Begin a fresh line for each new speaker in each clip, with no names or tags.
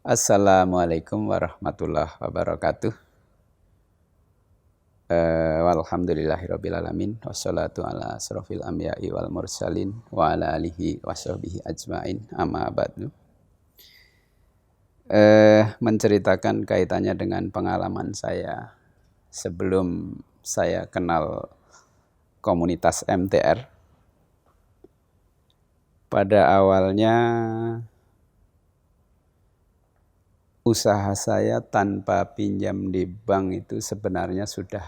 Assalamualaikum warahmatullahi wabarakatuh. Walhamdulillahirrabbilalamin. Wassalatu ala asrofil anbiya'i wal mursalin wa ala alihi wa sahbihi ajma'in. Amma ba'du. Menceritakan kaitannya dengan pengalaman saya sebelum saya kenal komunitas MTR. Pada awalnya usaha saya tanpa pinjam di bank itu sebenarnya sudah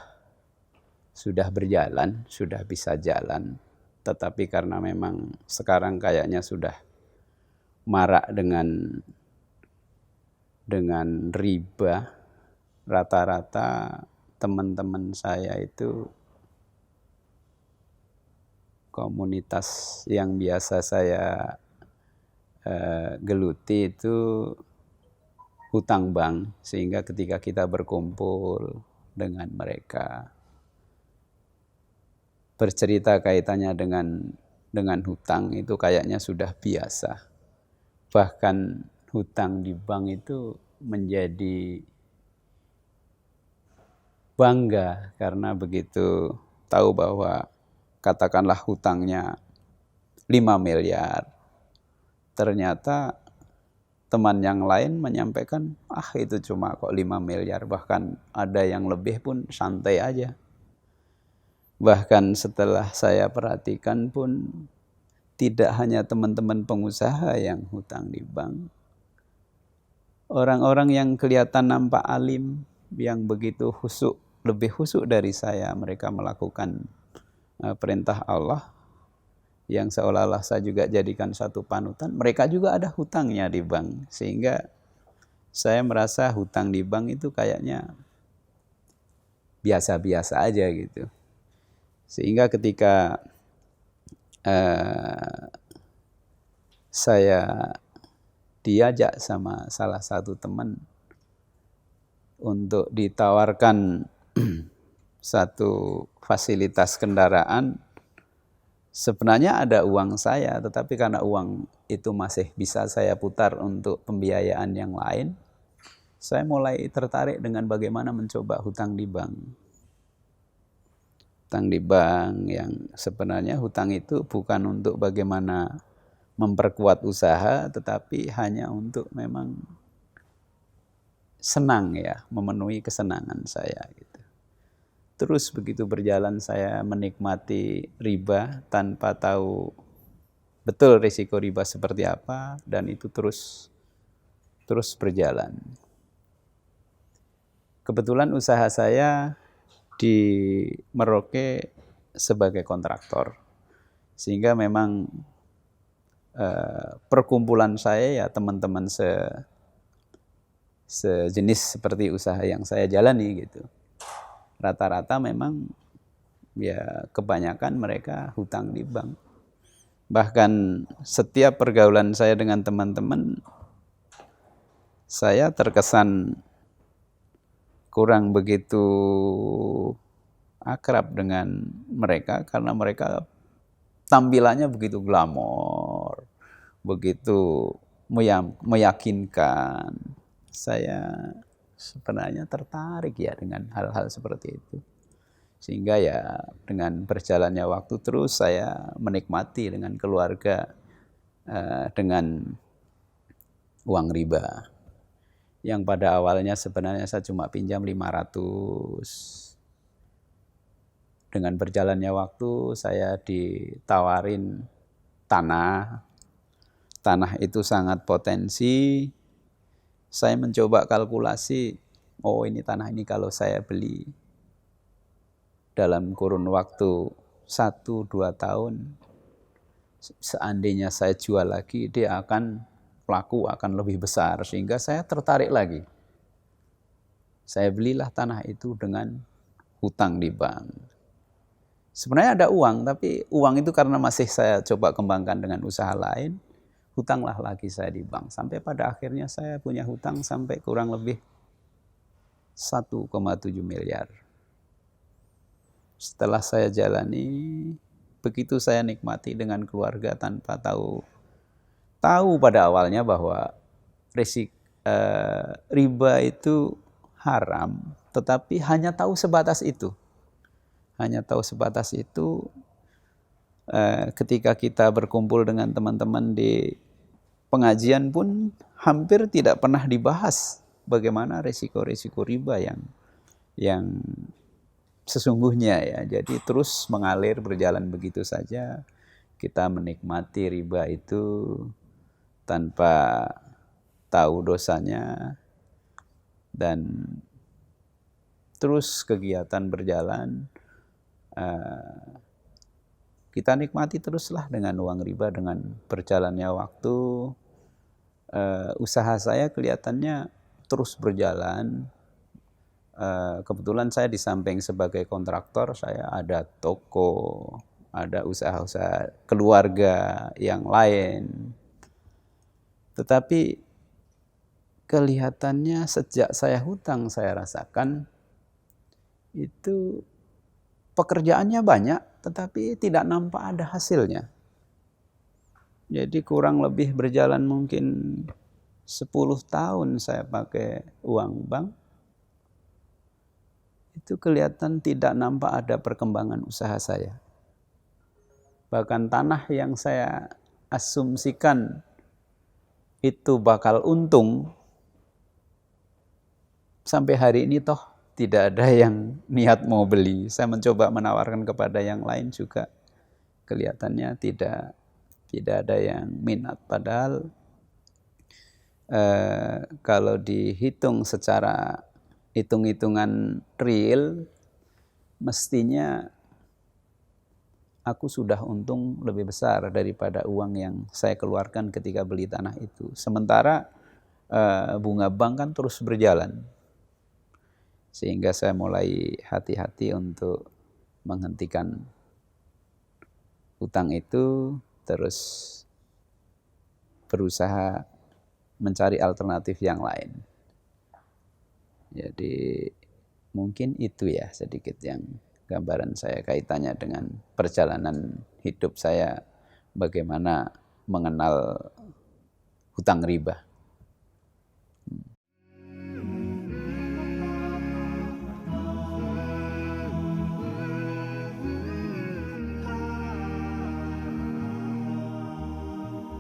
berjalan, sudah bisa jalan. Tetapi karena memang sekarang kayaknya sudah marak dengan riba, rata-rata teman-teman saya itu komunitas yang biasa saya geluti itu hutang bank, sehingga ketika kita berkumpul dengan mereka bercerita kaitannya dengan hutang itu kayaknya sudah biasa. Bahkan hutang di bank itu menjadi bangga karena begitu tahu bahwa katakanlah hutangnya 5 miliar. Ternyata teman yang lain menyampaikan, itu cuma kok 5 miliar, bahkan ada yang lebih pun santai aja. Bahkan setelah saya perhatikan pun tidak hanya teman-teman pengusaha yang hutang di bank. Orang-orang yang kelihatan nampak alim, yang begitu khusyuk, lebih khusyuk dari saya, mereka melakukan perintah Allah, yang seolah-olah saya juga jadikan satu panutan, mereka juga ada hutangnya di bank. Sehingga saya merasa hutang di bank itu kayaknya biasa-biasa aja gitu. Sehingga ketika saya diajak sama salah satu teman untuk ditawarkan satu fasilitas kendaraan, sebenarnya ada uang saya, tetapi karena uang itu masih bisa saya putar untuk pembiayaan yang lain, saya mulai tertarik dengan bagaimana mencoba hutang di bank. Hutang di bank yang sebenarnya hutang itu bukan untuk bagaimana memperkuat usaha, tetapi hanya untuk memang senang ya, memenuhi kesenangan saya gitu. Terus begitu berjalan saya menikmati riba tanpa tahu betul risiko riba seperti apa, dan itu terus berjalan. Kebetulan usaha saya di Merauke sebagai kontraktor, sehingga memang perkumpulan saya ya teman-teman sejenis seperti usaha yang saya jalani gitu. Rata-rata memang ya kebanyakan mereka hutang di bank. Bahkan setiap pergaulan saya dengan teman-teman, saya terkesan kurang begitu akrab dengan mereka karena mereka tampilannya begitu glamor, begitu meyakinkan. Saya sebenarnya tertarik ya dengan hal-hal seperti itu. Sehingga ya dengan berjalannya waktu terus saya menikmati dengan keluarga dengan uang riba. Yang pada awalnya sebenarnya saya cuma pinjam 500. Dengan berjalannya waktu saya ditawarin tanah. Tanah itu sangat potensi. Saya mencoba kalkulasi, ini tanah ini kalau saya beli dalam kurun waktu 1-2 tahun, seandainya saya jual lagi, dia akan laku akan lebih besar, sehingga saya tertarik lagi. Saya belilah tanah itu dengan hutang di bank. Sebenarnya ada uang, tapi uang itu karena masih saya coba kembangkan dengan usaha lain, hutanglah lagi saya di bank. Sampai pada akhirnya saya punya hutang sampai kurang lebih 1,7 miliar. Setelah saya jalani, begitu saya nikmati dengan keluarga tanpa tahu pada awalnya bahwa riba itu haram, tetapi hanya tahu sebatas itu. Hanya tahu sebatas itu. Ketika kita berkumpul dengan teman-teman di pengajian pun hampir tidak pernah dibahas bagaimana resiko-resiko riba yang sesungguhnya ya. Jadi terus mengalir berjalan begitu saja. Kita menikmati riba itu tanpa tahu dosanya dan terus kegiatan berjalan. Kita nikmati teruslah dengan uang riba, dengan berjalannya waktu. Usaha saya kelihatannya terus berjalan. Kebetulan saya di samping sebagai kontraktor, saya ada toko, ada usaha-usaha keluarga yang lain. Tetapi kelihatannya sejak saya hutang, saya rasakan itu pekerjaannya banyak, tetapi tidak nampak ada hasilnya. Jadi kurang lebih berjalan mungkin 10 tahun saya pakai uang bank. Itu kelihatan tidak nampak ada perkembangan usaha saya. Bahkan tanah yang saya asumsikan itu bakal untung, sampai hari ini toh tidak ada yang niat mau beli. Saya mencoba menawarkan kepada yang lain juga kelihatannya tidak ada yang minat. Padahal kalau dihitung secara hitung-hitungan real, mestinya aku sudah untung lebih besar daripada uang yang saya keluarkan ketika beli tanah itu. Sementara bunga bank kan terus berjalan. Sehingga saya mulai hati-hati untuk menghentikan hutang itu, terus berusaha mencari alternatif yang lain. Jadi mungkin itu ya sedikit yang gambaran saya kaitannya dengan perjalanan hidup saya, bagaimana mengenal hutang riba.